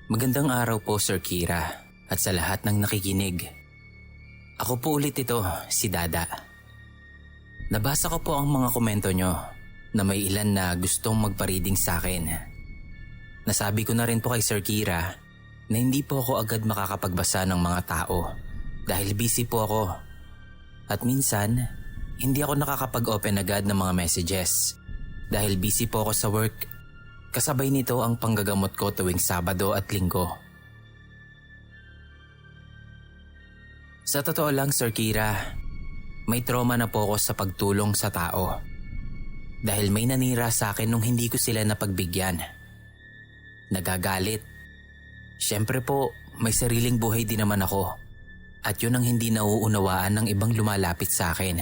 Magandang araw po, Sir Kira, at sa lahat ng nakikinig. Ako po ulit ito, si Dada. Nabasa ko po ang mga komento nyo na may ilan na gustong magpa-reading sa akin. Nasabi ko na rin po kay Sir Kira na hindi po ako agad makakapagbasa ng mga tao dahil busy po ako. At minsan, hindi ako nakakapag-open agad ng mga messages dahil busy po ako sa work. Kasabay nito ang panggagamot ko tuwing Sabado at Linggo. Sa totoo lang, Sir Kira, may trauma na po ako sa pagtulong sa tao. Dahil may nanira sa akin nung hindi ko sila napagbigyan. Nagagalit. Siyempre po, may sariling buhay din naman ako. At yun ang hindi nauunawaan ng ibang lumalapit sa akin.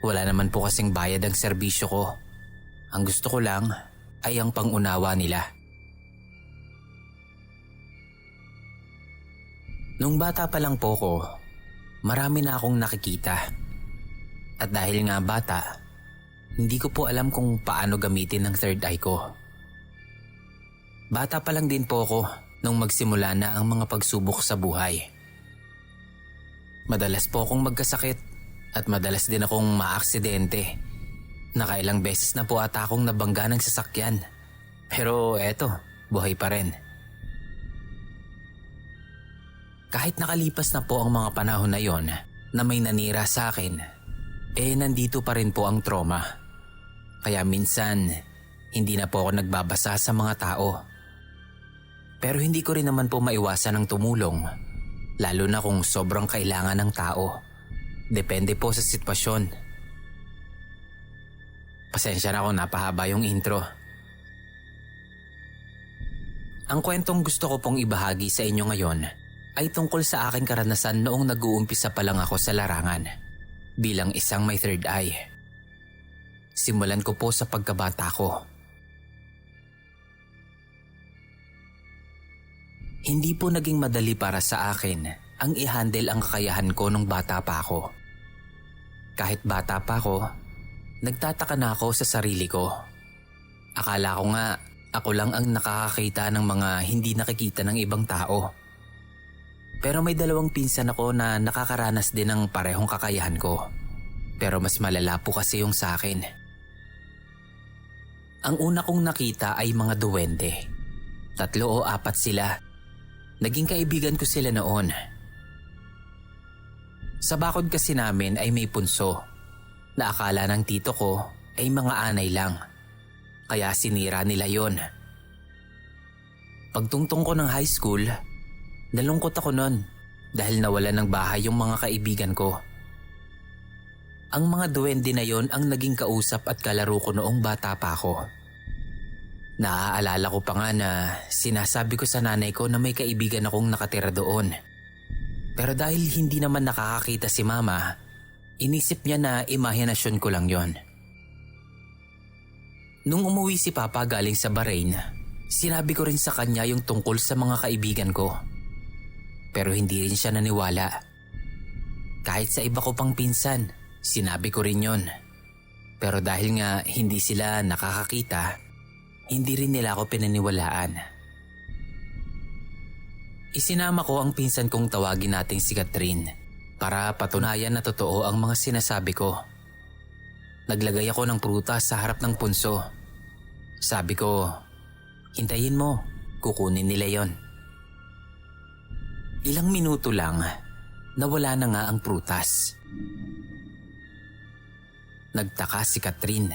Wala naman po kasing bayad ang serbisyo ko. Ang gusto ko lang ay ang pangunawa nila. Nung bata pa lang po ko, marami na akong nakikita. At dahil nga bata, hindi ko po alam kung paano gamitin ang third eye ko. Bata pa lang din po ako nung magsimula na ang mga pagsubok sa buhay. Madalas po akong magkasakit at madalas din akong maaksidente. Nakailang beses na po ata akong nabangga ng sasakyan. Pero eto, buhay pa rin. Kahit nakalipas na po ang mga panahon na yon na may nanira sa akin, nandito pa rin po ang trauma. Kaya minsan, hindi na po ako nagbabasa sa mga tao. Pero hindi ko rin naman po maiwasan ang tumulong, lalo na kung sobrang kailangan ng tao. Depende po sa sitwasyon. Pasensya na kung napahaba yung intro. Ang kwentong gusto ko pong ibahagi sa inyo ngayon ay tungkol sa aking karanasan noong nag-uumpisa pa lang ako sa larangan bilang isang may third eye. Simulan ko po sa pagkabata ko. Hindi po naging madali para sa akin ang i-handle ang kakayahan ko nung bata pa ako. Kahit bata pa ako, nagtataka na ako sa sarili ko. Akala ko nga ako lang ang nakakakita ng mga hindi nakikita ng ibang tao. Pero may dalawang pinsan ako na nakakaranas din ng parehong kakayahan ko. Pero mas malala po kasi yung sa akin. Ang una kong nakita ay mga duwende. 3 o 4 sila. Naging kaibigan ko sila noon. Sa bakod kasi namin ay may punso na akala ng tito ko ay mga anay lang. Kaya sinira nila yon. Pagtungtong ko ng high school, nalungkot ako nun dahil nawalan ng bahay yung mga kaibigan ko. Ang mga duwende na yon ang naging kausap at kalaro ko noong bata pa ako. Naaalala ko pa nga na sinasabi ko sa nanay ko na may kaibigan akong nakatira doon. Pero dahil hindi naman nakakakita si mama, inisip niya na imahinasyon ko lang yon. Nung umuwi si Papa galing sa Bahrain, sinabi ko rin sa kanya yung tungkol sa mga kaibigan ko. Pero hindi rin siya naniwala. Kahit sa iba ko pang pinsan, sinabi ko rin yon. Pero dahil nga hindi sila nakakakita, hindi rin nila ako pinaniwalaan. Isinama ko ang pinsan kong tawagin nating si Catherine para patunayan na totoo ang mga sinasabi ko. Naglagay ako ng prutas sa harap ng punso. Sabi ko, hintayin mo, kukunin nila yon. Ilang minuto lang, nawala na nga ang prutas. Nagtaka si Catherine.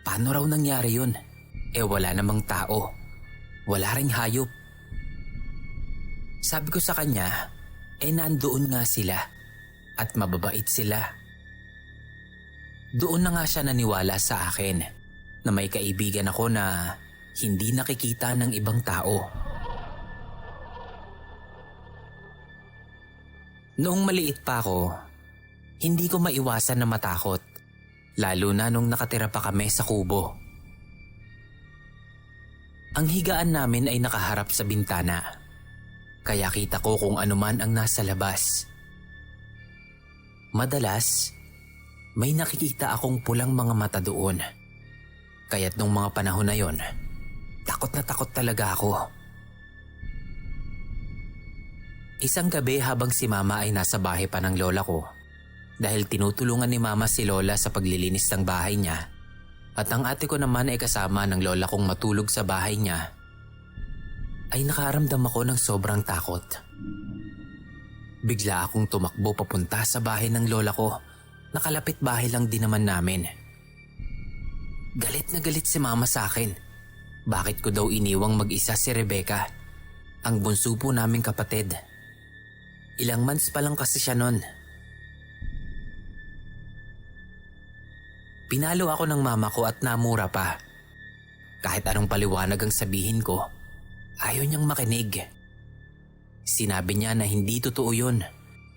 Paano raw nangyari yun? Wala namang tao. Wala ring hayop. Sabi ko sa kanya, nandoon nga sila at mababait sila. Doon na nga siya naniwala sa akin na may kaibigan ako na hindi nakikita ng ibang tao. Noong maliit pa ako, hindi ko maiwasan na matakot, lalo na nung nakatira pa kami sa kubo. Ang higaan namin ay nakaharap sa bintana, kaya kita ko kung ano man ang nasa labas. Madalas, may nakikita akong pulang mga mata doon. Kaya't nung mga panahon na yon, takot na takot talaga ako. Isang gabi habang si Mama ay nasa bahay pa ng lola ko, dahil tinutulungan ni Mama si Lola sa paglilinis ng bahay niya at ang ate ko naman ay kasama ng lola kong matulog sa bahay niya, ay nakaramdam ako ng sobrang takot. Bigla akong tumakbo papunta sa bahay ng lola ko. Nakalapit bahay lang din naman namin. Galit na galit si Mama sa akin. Bakit ko daw iniwang mag-isa si Rebecca, ang bunso po naming kapatid. Ilang months pa lang kasi siya nun. Pinalo ako ng mama ko at namura pa. Kahit anong paliwanag ang sabihin ko, ayaw niyang makinig. Sinabi niya na hindi totoo yun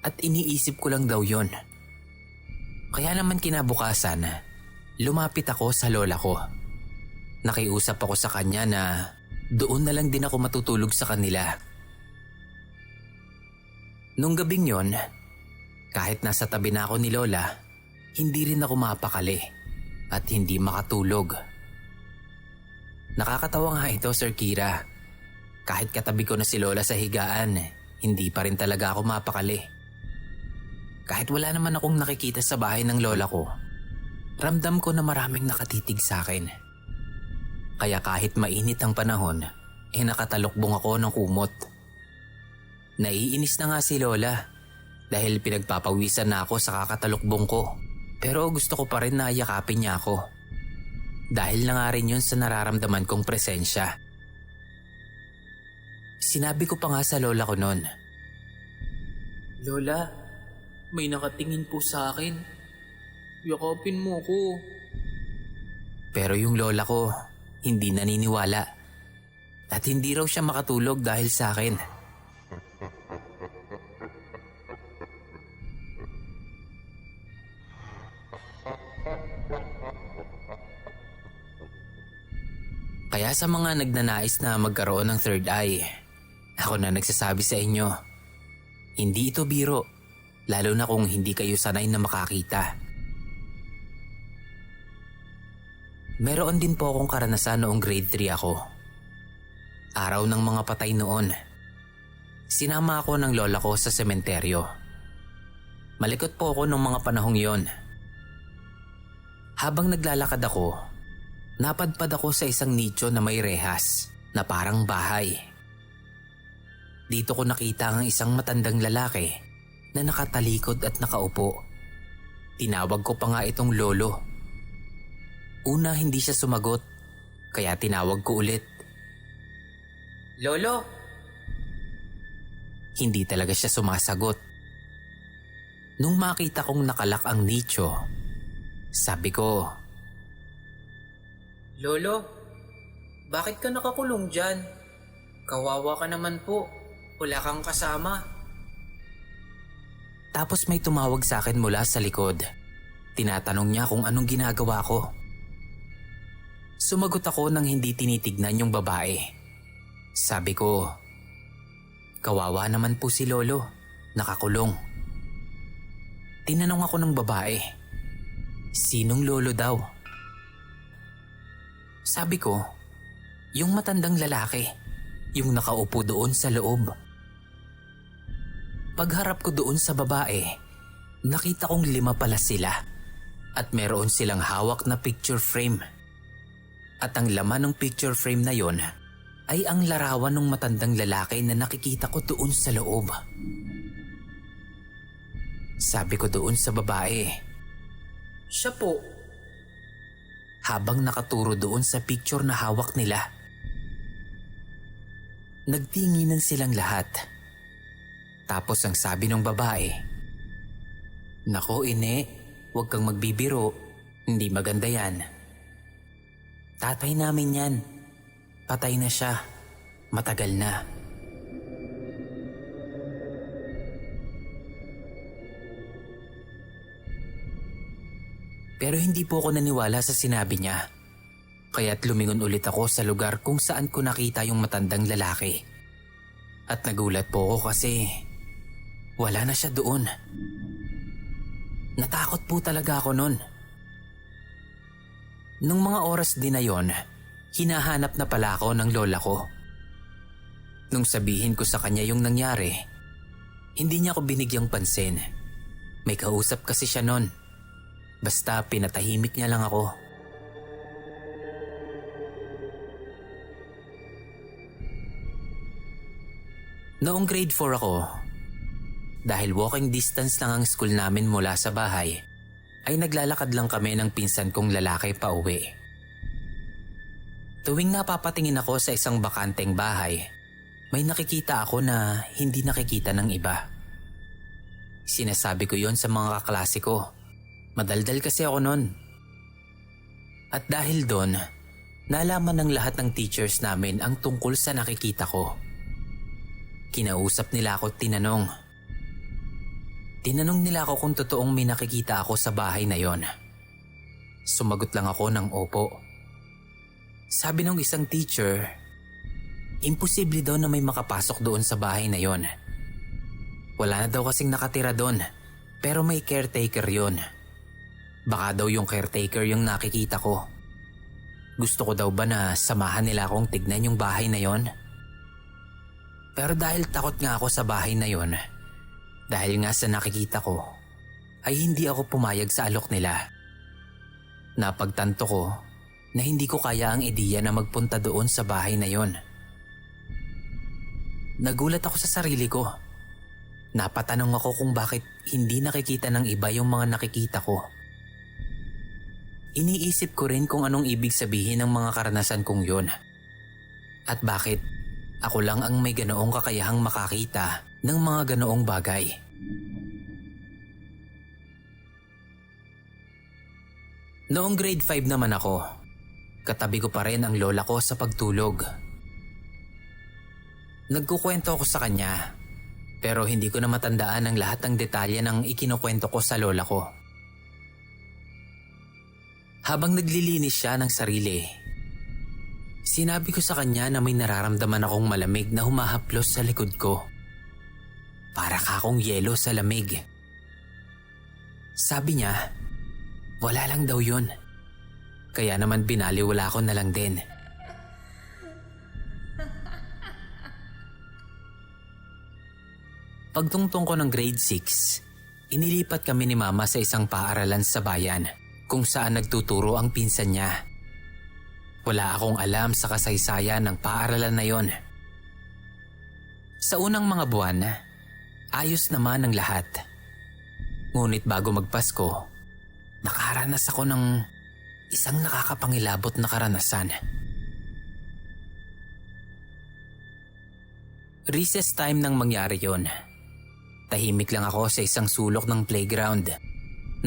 at iniisip ko lang daw yun. Kaya naman kinabukasan, lumapit ako sa lola ko. Nakiusap ako sa kanya na doon na lang din ako matutulog sa kanila. Nung gabing yon, kahit nasa tabi na ako ni Lola, hindi rin ako mapakali at hindi makatulog. Nakakatawa nga ito, Sir Kira. Kahit katabi ko na si Lola sa higaan, hindi pa rin talaga ako mapakali. Kahit wala naman akong nakikita sa bahay ng lola ko, ramdam ko na maraming nakatitig sa akin. Kaya kahit mainit ang panahon, nakatalukbong ako ng kumot. Naiinis na nga si Lola dahil pinagpapawisan na ako sa kakatalukbong ko, pero gusto ko pa rin na yakapin niya ako. Dahil na nga rin yun sa nararamdaman kong presensya. Sinabi ko pa nga sa lola ko noon, Lola, may nakatingin po sa akin. Yakapin mo ko. pero yung lola ko hindi naniniwala at hindi raw siya makatulog dahil sa akin. Kaya sa mga nagnanais na magkaroon ng third eye, ako na nagsasabi sa inyo, hindi ito biro, lalo na kung hindi kayo sanay na makakita. Meron din po akong karanasan noong grade 3 ako. Araw ng mga patay noon. Sinama ako ng lola ko sa sementeryo. Malikot po ako noong mga panahong yon. Habang naglalakad ako, napadpad ako sa isang nicho na may rehas na parang bahay. Dito ko nakita ang isang matandang lalaki na nakatalikod at nakaupo. Tinawag ko pa nga itong lolo. Una hindi siya sumagot, kaya tinawag ko ulit. Lolo? Hindi talaga siya sumasagot. Nung makita kong nakalak ang nicho, sabi ko, Lolo, bakit ka nakakulong dyan? Kawawa ka naman po. Wala kang kasama. Tapos may tumawag sa akin mula sa likod. Tinatanong niya kung anong ginagawa ko. Sumagot ako nang hindi tinitignan yung babae. Sabi ko, kawawa naman po si Lolo, nakakulong. Tinanong ako ng babae, sinong lolo daw? Sabi ko, yung matandang lalaki, yung nakaupo doon sa loob. Pagharap ko doon sa babae, nakita kong 5 pala sila at meron silang hawak na picture frame. At ang laman ng picture frame na yon ay ang larawan ng matandang lalaki na nakikita ko doon sa loob. Sabi ko doon sa babae, Siya po. habang nakaturo doon sa picture na hawak nila. Nagtinginan silang lahat. Tapos ang sabi ng babae, Nako ine, huwag kang magbibiro, hindi maganda yan. Tatay namin yan. Patay na siya. Matagal na. Pero hindi po ako naniwala sa sinabi niya. Kaya't lumingon ulit ako sa lugar kung saan ko nakita yung matandang lalaki. At nagulat po ako kasi wala na siya doon. Natakot po talaga ako noon. Nung mga oras din na yon, hinahanap na pala ako ng lola ko. Nung sabihin ko sa kanya yung nangyari, Hindi niya ako binigyang pansin. May kausap kasi siya nun. Basta pinatahimik niya lang ako. Noong grade 4 ako, dahil walking distance lang ang school namin mula sa bahay, ay naglalakad lang kami ng pinsan kong lalaki pa uwi. Tuwing napapatingin ako sa isang bakanteng bahay, may nakikita ako na hindi nakikita ng iba. Sinasabi ko yon sa mga kaklase ko. Madaldal kasi ako nun. At dahil doon, nalaman ng lahat ng teachers namin ang tungkol sa nakikita ko. Kinausap nila ako at tinanong. Tinanong nila ako kung totoong may nakikita ako sa bahay na yon. Sumagot lang ako ng opo. Sabi ng isang teacher, imposible daw na may makapasok doon sa bahay na yon. Wala na daw kasing nakatira doon, pero may caretaker yon. Baka daw yung caretaker yung nakikita ko. Gusto ko daw ba na samahan nila akong tignan yung bahay na yon? Pero dahil takot nga ako sa bahay na yon, dahil nga sa nakikita ko, ay hindi ako pumayag sa alok nila. Napagtanto ko na hindi ko kaya ang ideya na magpunta doon sa bahay na yon. Nagulat ako sa sarili ko. Napatanong ako kung bakit hindi nakikita ng iba yung mga nakikita ko. Iniisip ko rin kung anong ibig sabihin ng mga karanasan kong yun. At bakit ako lang ang may ganoong kakayahang makakita ng mga ganoong bagay. Noong grade 5 naman ako, katabi ko pa rin ang lola ko sa pagtulog. Nagkukwento ako sa kanya, pero hindi ko na matandaan ang lahat ng detalye ng ikinukwento ko sa lola ko. Habang naglilinis siya ng sarili, sinabi ko sa kanya na may nararamdaman akong malamig na humahaplos sa likod ko. Para kakong yelo sa lamig. Sabi niya, wala lang daw yun. Kaya naman binaliwala ko na lang din. Pagtungtong ko ng grade 6, inilipat kami ni Mama sa isang paaralan sa bayan kung saan nagtuturo ang pinsan niya. Wala akong alam sa kasaysayan ng paaralan na yon. Sa unang mga buwan, ayos naman ang lahat. Ngunit bago magpasko, nakaranas ako ng isang nakakapangilabot na karanasan. Recess time nang mangyari yon. Tahimik lang ako sa isang sulok ng playground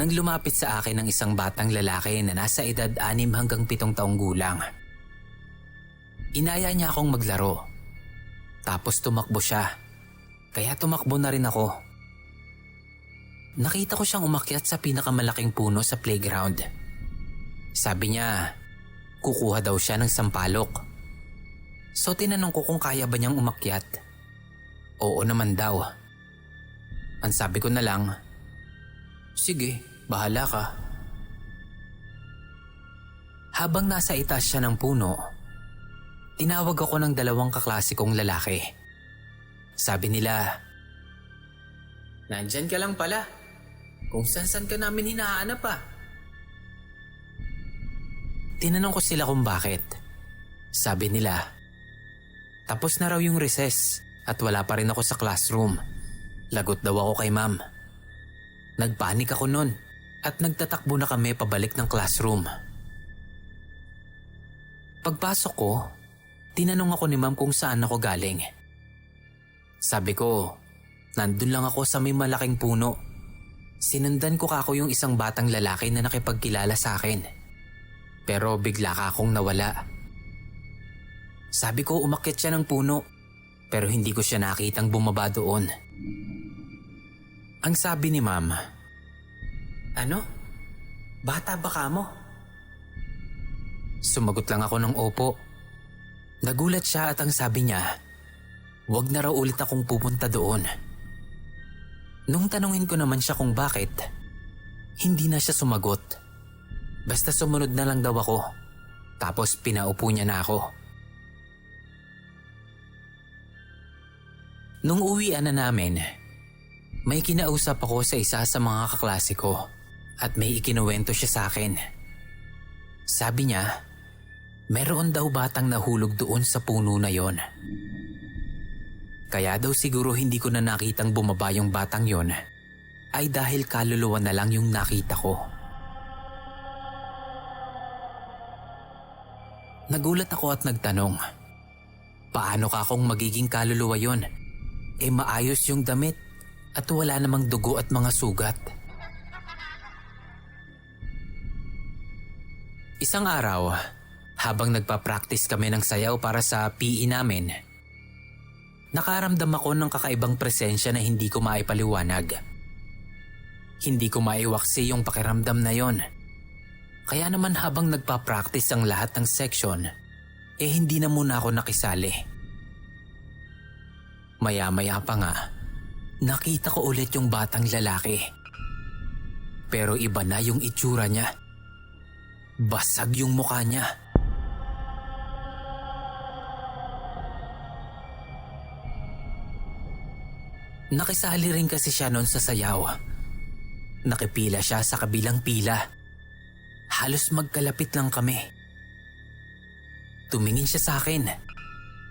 nang lumapit sa akin ang isang batang lalaki na nasa edad 6 hanggang 7 taong gulang. Inaya niya akong maglaro. Tapos tumakbo siya. Kaya tumakbo na rin ako. Nakita ko siyang umakyat sa pinakamalaking puno sa playground. Sabi niya, kukuha daw siya ng sampalok. So tinanong ko kung kaya ba niyang umakyat. Oo naman daw. Ang sabi ko na lang, sige, bahala ka. Habang nasa itaas siya ng puno, tinawag ako ng 2 kaklase kong lalaki. Sabi nila, Nandyan ka lang pala. Kung san-san ka namin hinahanap pa. tinanong ko sila kung bakit. Sabi nila, tapos na raw yung recess at wala pa rin ako sa classroom. Lagot daw ako kay ma'am. Nagpanik ako nun at nagtatakbo na kami pabalik ng classroom. Pagpasok ko, tinanong ako ni ma'am kung saan ako galing. Sabi ko, nandun lang ako sa may malaking puno. Sinundan ko kako yung isang batang lalaki na nakipagkilala sa akin. Pero bigla ka akong nawala. Sabi ko umakyat siya ng puno, pero hindi ko siya nakitang bumaba doon. Ang sabi ni ma'am, Ano? Bata ba ka mo? Sumagot lang ako ng opo. Nagulat siya at ang sabi niya, wag na raw ulit akong pupunta doon. Nung tanungin ko naman siya kung bakit, hindi na siya sumagot. Basta sumunod na lang daw ako. Tapos pinaupo niya na ako. Nung uwian na namin, May kinausap ako sa isa sa mga kaklase ko at may ikinuwento siya sa akin. Sabi niya, meron daw batang nahulog doon sa puno na yon. Kaya daw siguro hindi ko na nakitang bumaba yung batang yon ay dahil kaluluwa na lang yung nakita ko. Nagulat ako at nagtanong, paano ka kung magiging kaluluwa yon? Maayos yung damit at wala namang dugo at mga sugat. Isang araw, habang nagpa-practice kami ng sayaw para sa PE namin, nakaramdam ako ng kakaibang presensya na hindi ko maipaliwanag. Hindi ko maiwaksi yung pakiramdam na yon. Kaya naman habang nagpa-practice ang lahat ng section, hindi na muna ako nakisali. Maya-maya pa nga, nakita ko ulit yung batang lalaki. Pero iba na yung itsura niya. Basag yung mukha niya. Nakisali rin kasi siya noon sa sayaw. Nakipila siya sa kabilang pila. Halos magkalapit lang kami. Tumingin siya sa akin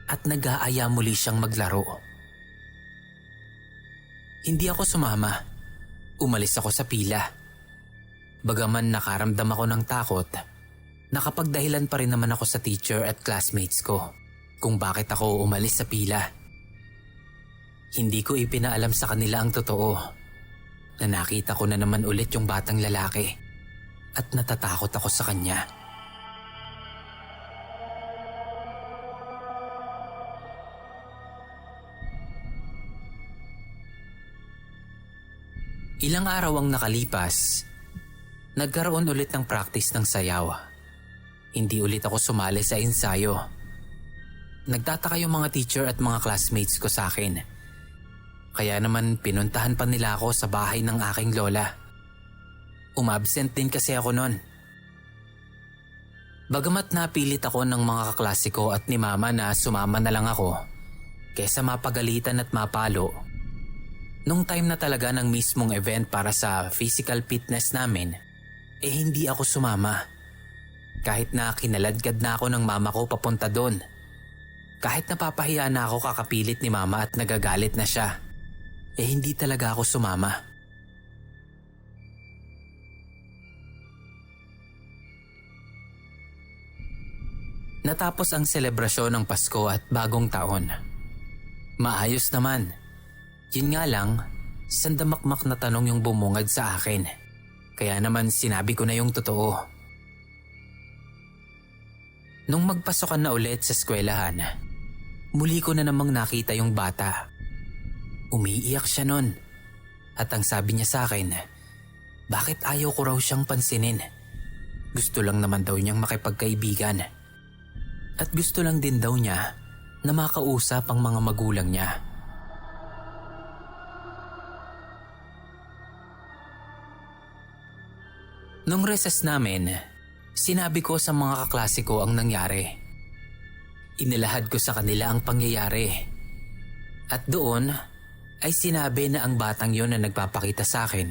at nag-aaya muli siyang maglaro. Hindi ako sumama. Umalis ako sa pila. Bagaman nakaramdam ako ng takot, nakapagdahilan pa rin naman ako sa teacher at classmates ko kung bakit ako umalis sa pila. Hindi ko ipinaalam sa kanila ang totoo na nakita ko na naman ulit yung batang lalaki at natatakot ako sa kanya. Ilang araw ang nakalipas, nagkaroon ulit ng practice ng sayaw. Hindi ulit ako sumali sa ensayo. Nagtataka yung mga teacher at mga classmates ko sa akin. Kaya naman pinuntahan pa nila ako sa bahay ng aking lola. Umabsent din kasi ako noon. Bagamat napilit ako ng mga kaklase ko at ni mama na sumama na lang ako, kesa mapagalitan at mapalo, nung time na talaga ng mismong event para sa physical fitness namin, hindi ako sumama. Kahit na kinaladkad na ako ng mama ko papunta doon. Kahit napapahiya na ako kakapilit ni mama at nagagalit na siya, hindi talaga ako sumama. Natapos ang selebrasyon ng Pasko at Bagong Taon. Maayos naman. Yun nga lang, sandamakmak na tanong yung bumungad sa akin. Kaya naman sinabi ko na yung totoo. Nung magpasokan na ulit sa eskwelahan, muli ko na namang nakita yung bata. Umiiyak siya nun. At ang sabi niya sa akin, bakit ayaw ko raw siyang pansinin? Gusto lang naman daw niyang makipagkaibigan. At gusto lang din daw niya na makausap ang mga magulang niya. Nung recess namin, sinabi ko sa mga kaklase ko ang nangyari. Inilahad ko sa kanila ang pangyayari. At doon ay sinabi na ang batang yon na nagpapakita sa akin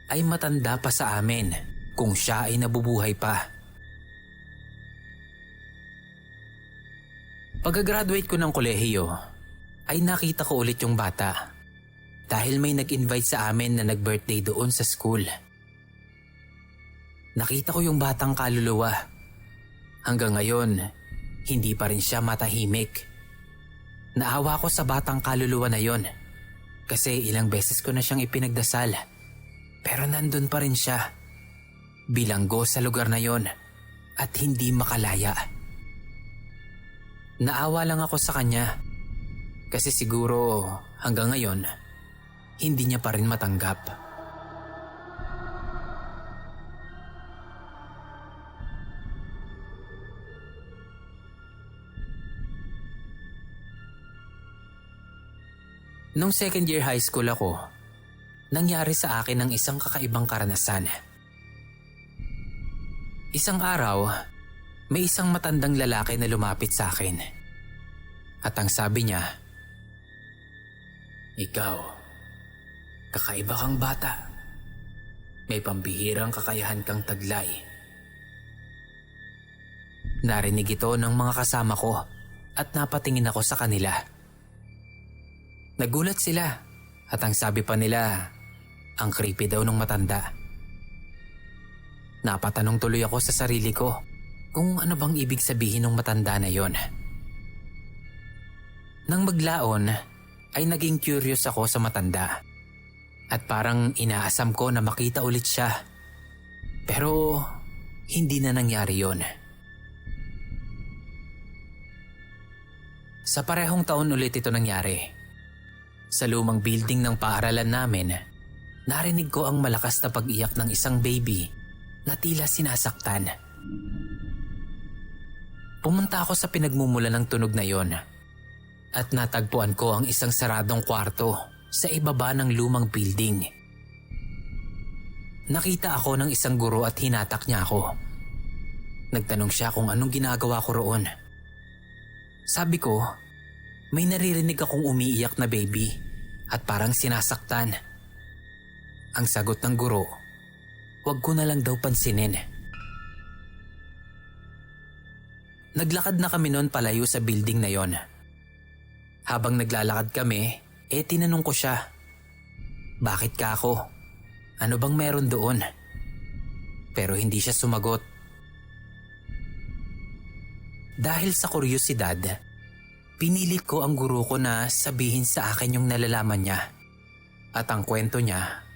ay matanda pa sa amin kung siya ay nabubuhay pa. Pagka-graduate ko ng kolehiyo, ay nakita ko ulit yung bata dahil may nag-invite sa amin na nag-birthday doon sa school. Nakita ko yung batang kaluluwa. Hanggang ngayon, hindi pa rin siya matahimik. Naawa ko sa batang kaluluwa na yon kasi ilang beses ko na siyang ipinagdasal. Pero nandun pa rin siya. Bilanggo sa lugar na yon at hindi makalaya. Naawa lang ako sa kanya kasi siguro hanggang ngayon hindi niya pa rin matanggap. Nung second year high school ako, nangyari sa akin ang isang kakaibang karanasan. Isang araw, may isang matandang lalaki na lumapit sa akin. At ang sabi niya, "Ikaw, Kakaiba kang bata. May pambihirang kakayahan kang taglay. Narinig ito ng mga kasama ko at napatingin ako sa kanila. Nagulat sila at ang sabi pa nila, ang creepy daw ng matanda. Napatanong tuloy ako sa sarili ko kung ano bang ibig sabihin ng matanda na yon. Nang maglaon ay naging curious ako sa matanda at parang inaasam ko na makita ulit siya. Pero hindi na nangyari yon. Sa parehong taon ulit ito nangyari. Sa lumang building ng paaralan namin, narinig ko ang malakas na pag-iyak ng isang baby na tila sinasaktan. Pumunta ako sa pinagmumula ng tunog na yon at natagpuan ko ang isang saradong kwarto sa ibaba ng lumang building. Nakita ako ng isang guro at hinatak niya ako. Nagtanong siya kung anong ginagawa ko roon. Sabi ko, may naririnig akong umiiyak na baby at parang sinasaktan. Ang sagot ng guro, wag ko na lang daw pansinin. Naglakad na kami noon palayo sa building na yon. Habang naglalakad kami, tinanong ko siya, bakit ka ako? Ano bang meron doon? Pero hindi siya sumagot. Dahil sa kuryosidad, pinilit ko ang guro ko na sabihin sa akin yung nalalaman niya. At ang kwento niya,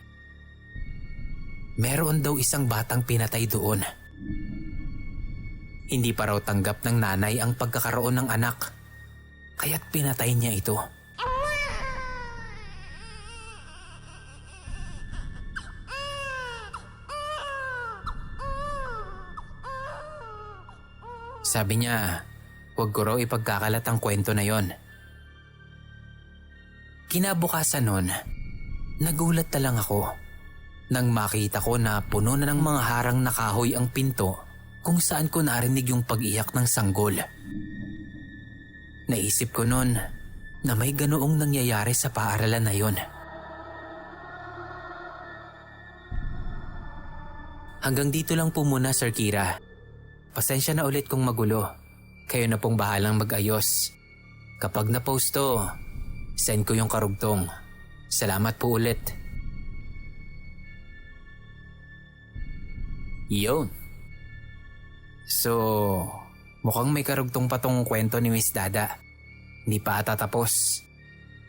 meron daw isang batang pinatay doon. Hindi pa raw tanggap ng nanay ang pagkakaroon ng anak, kaya't pinatay niya ito. Sabi niya, huwag ko raw ipagkakalat ang kwento na yon. Kinabukasan nun, nagulat na lang ako nang makita ko na puno na ng mga harang na kahoy ang pinto kung saan ko narinig yung pag-iyak ng sanggol. Naisip ko nun na may ganoong nangyayari sa paaralan na yon. Hanggang dito lang po muna, Sir Kira. Pasensya na ulit kung magulo. Kayo na pong bahalang mag-ayos. Kapag na-post to, send ko yung karugtong. Salamat po ulit. Yun. So, mukhang may karugtong pa tong kwento ni Miss Dada. Hindi pa ata tapos.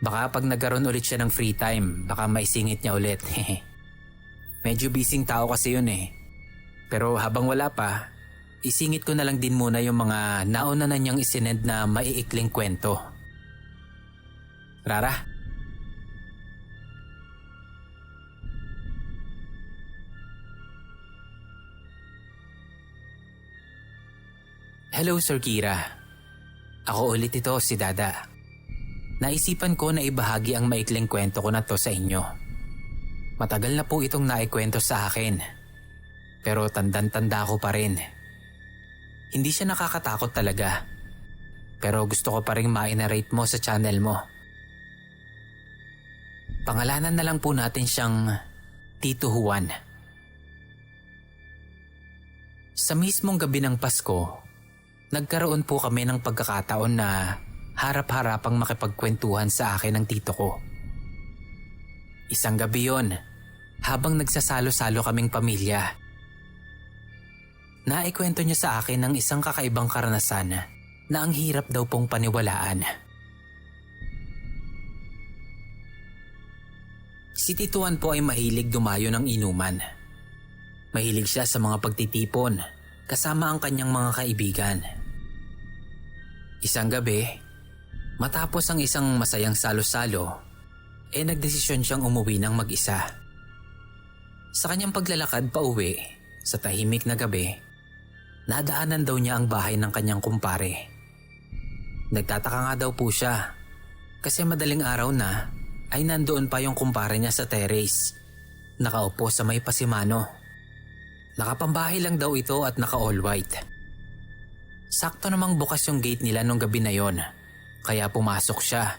Baka pag nagkaroon ulit siya ng free time, baka maisingit niya ulit. Medyo busy tao kasi yun eh. Pero habang wala pa, isingit ko na lang din muna yung mga nauna na niyang isinend na maiikling kwento. Rara? Hello, Sir Kira. Ako ulit ito, si Dada. Naisipan ko na ibahagi ang maikling kwento ko na to sa inyo. Matagal na po itong naikwento sa akin. Pero tandan-tanda ko pa rin. Hindi siya nakakatakot talaga. Pero gusto ko pa rin ma-narrate mo sa channel mo. Pangalanan na lang po natin siyang Tito Juan. Sa mismong gabi ng Pasko, nagkaroon po kami ng pagkakataon na harap-harapang makipagkwentuhan sa akin ng tito ko. Isang gabi yon, habang nagsasalo-salo kaming pamilya. Naikwento niya sa akin ng isang kakaibang karanasan na ang hirap daw pong paniwalaan. Si Tituan po ay mahilig dumayo ng inuman. Mahilig siya sa mga pagtitipon kasama ang kanyang mga kaibigan. Isang gabi, matapos ang isang masayang salo-salo, nagdesisyon siyang umuwi ng mag-isa. Sa kanyang paglalakad pa uwi, sa tahimik na gabi, nadaanan daw niya ang bahay ng kanyang kumpare. Nagtataka nga daw po siya kasi madaling araw na ay nandoon pa yung kumpare niya sa terrace, nakaupo sa may pasimano. Nakapambahay lang daw ito at naka-all white. Sakto namang bukas yung gate nila nung gabi na yon, kaya pumasok siya.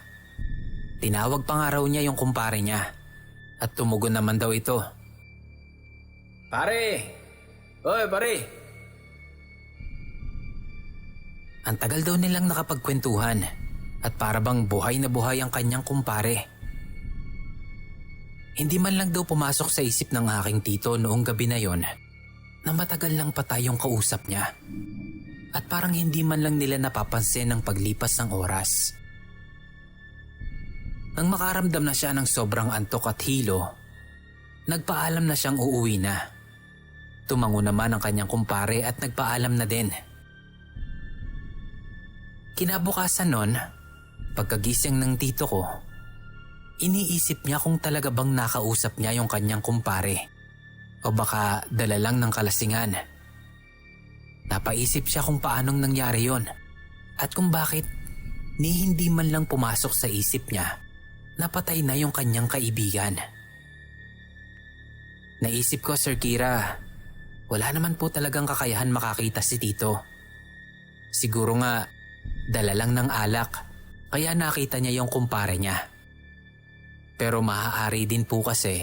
Tinawag pa nga raw niya yung kumpare niya at tumugon naman daw ito. Pare! Oy, pare! Ang tagal daw nilang nakapagkwentuhan at para bang buhay na buhay ang kanyang kumpare. Hindi man lang daw pumasok sa isip ng aking tito noong gabi na yon na matagal lang patay yung kausap niya. At parang hindi man lang nila napapansin ang paglipas ng oras. Nang makaramdam na siya ng sobrang antok at hilo, nagpaalam na siyang uuwi na. Tumango naman ang kanyang kumpare at nagpaalam na din. Kinabukasan nun, pagkagising ng tito ko, iniisip niya kung talaga bang nakausap niya yung kanyang kumpare o baka dala lang ng kalasingan. Napaisip siya kung paanong nangyari yon at kung bakit ni hindi man lang pumasok sa isip niya na patay na yung kanyang kaibigan. Naisip ko, Sir Kira, wala naman po talagang kakayahan makakita si Tito. Siguro nga dala lang ng alak kaya nakita niya yung kumpare niya. Pero maaari din po kasi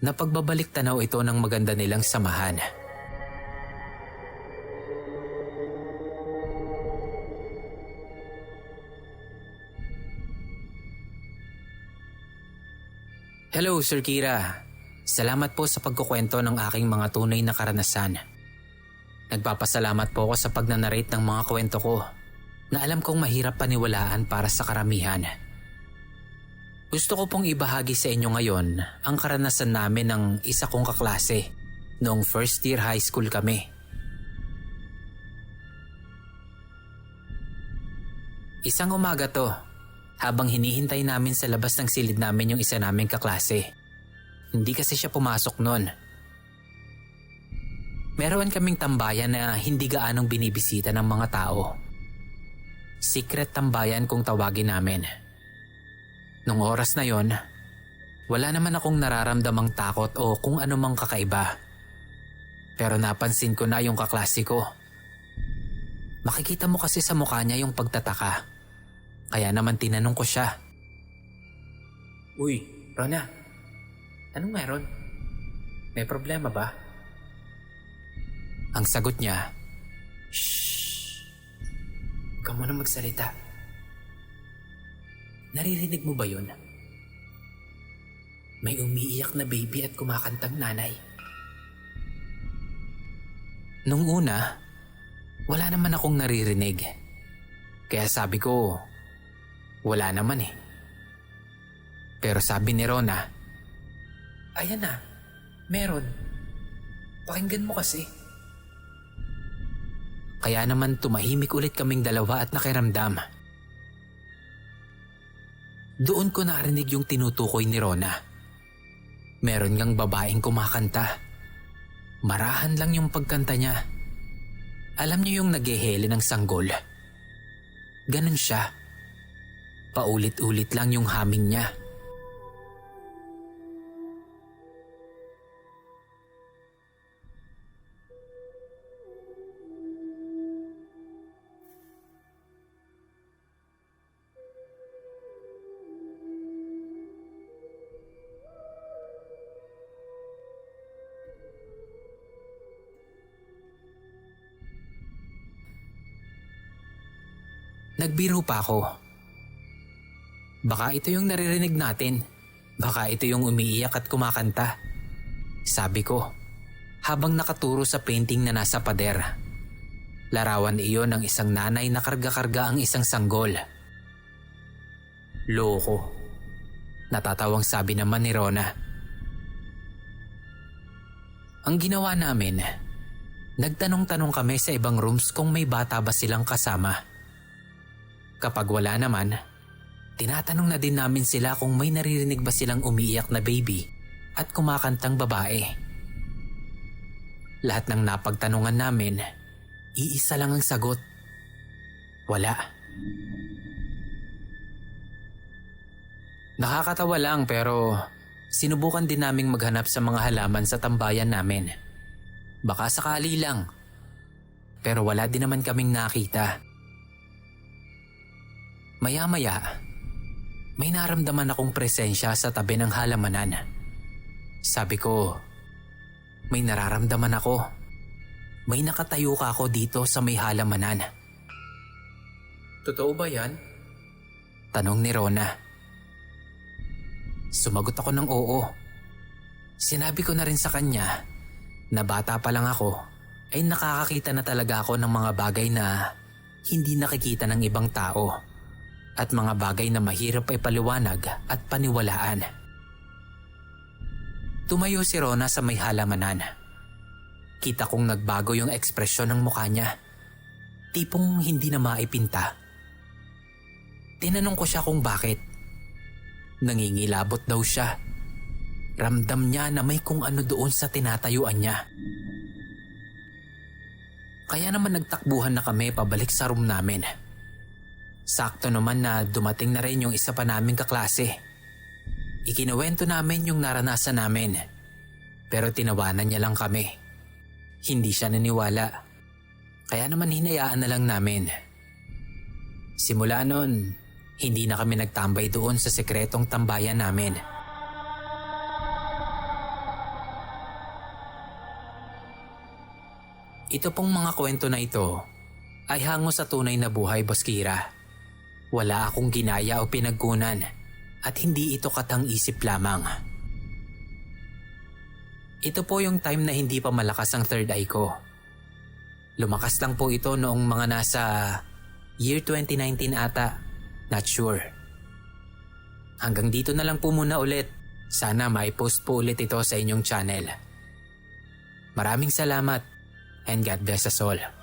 na pagbabalik tanaw ito ng maganda nilang samahan. Hello, Sir Kira. Salamat po sa pagkukwento ng aking mga tunay na karanasan. Nagpapasalamat po ako sa pagnanarrate ng mga kwento ko na alam kong mahirap paniwalaan para sa karamihan. Gusto ko pong ibahagi sa inyo ngayon ang karanasan namin ng isa kong kaklase noong first year high school kami. Isang umaga to, habang hinihintay namin sa labas ng silid namin yung isa naming kaklase. Hindi kasi siya pumasok nun. Meron kaming tambayan na hindi gaanong binibisita ng mga tao. Secret tambayan kung tawagin namin. Nung oras na yon, wala naman akong nararamdamang takot o kung anumang kakaiba. Pero napansin ko na yung kaklase ko. Makikita mo kasi sa mukha niya yung pagtataka. Kaya naman tinanong ko siya. Uy, Rona. Anong meron? May problema ba? Ang sagot niya, "Shh! Huwag ka muna magsalita. Naririnig mo ba yun? May umiiyak na baby at kumakantang nanay." Nung una, wala naman akong naririnig. Kaya sabi ko, wala naman eh. Pero sabi ni Rona, Ayan na. Meron. Pakinggan mo kasi. kaya naman tumahimik ulit kaming dalawa at nakiramdam. Doon ko narinig yung tinutukoy ni Rona. Meron ngang babaeng kumakanta. Marahan lang yung pagkanta niya. Alam niyo yung naghehele ng sanggol. Ganun siya. Paulit-ulit lang yung haming niya. Nagbiro pa ako. Baka ito yung naririnig natin. Baka ito yung umiiyak at kumakanta. Sabi ko, habang nakaturo sa painting na nasa pader. Larawan iyon ng isang nanay na karga-karga ang isang sanggol. Loko. Natatawang sabi naman ni Rona. Ang ginawa namin, nagtanong-tanong kami sa ibang rooms kung may bata ba silang kasama. Kapag wala naman, tinatanong na din namin sila kung may naririnig ba silang umiiyak na baby at kumakantang babae. Lahat ng napagtanungan namin, iisa lang ang sagot. Wala. Nakakatawa lang pero sinubukan din naming maghanap sa mga halaman sa tambayan namin. Baka sakali lang. Pero wala din naman kaming nakita. Maya-maya, may naramdaman akong presensya sa tabi ng halamanan. Sabi ko, may nararamdaman ako. May nakatayo ka ako dito sa may halamanan. Totoo ba yan? Tanong ni Rona. Sumagot ako ng oo. Sinabi ko na rin sa kanya na bata pa lang ako ay nakakakita na talaga ako ng mga bagay na hindi nakikita ng ibang tao at mga bagay na mahirap ay paliwanag at paniwalaan. Tumayo si Rona sa may halamanan. Kita kong nagbago yung ekspresyon ng mukha niya. Tipong hindi na maipinta. Tinanong ko siya kung bakit. Nangingilabot daw siya. Ramdam niya na may kung ano doon sa tinatayuan niya. Kaya naman nagtakbuhan na kami pabalik sa room namin. Sakto naman na dumating na rin yung isa pa naming kaklase. Ikinuwento namin yung naranasan namin. Pero tinawanan niya lang kami. Hindi siya naniwala. Kaya naman hinayaan na lang namin. Simula nun, hindi na kami nagtambay doon sa sekretong tambayan namin. Ito pong mga kwento na ito ay hango sa tunay na buhay, Boss Kira. Wala akong ginaya o pinagkunan at hindi ito katang-isip lamang. Ito po yung time na hindi pa malakas ang third eye ko. Lumakas lang po ito noong mga nasa year 2019 ata, not sure. Hanggang dito na lang po muna ulit. Sana mai-post po ulit ito sa inyong channel. Maraming salamat and God bless us all.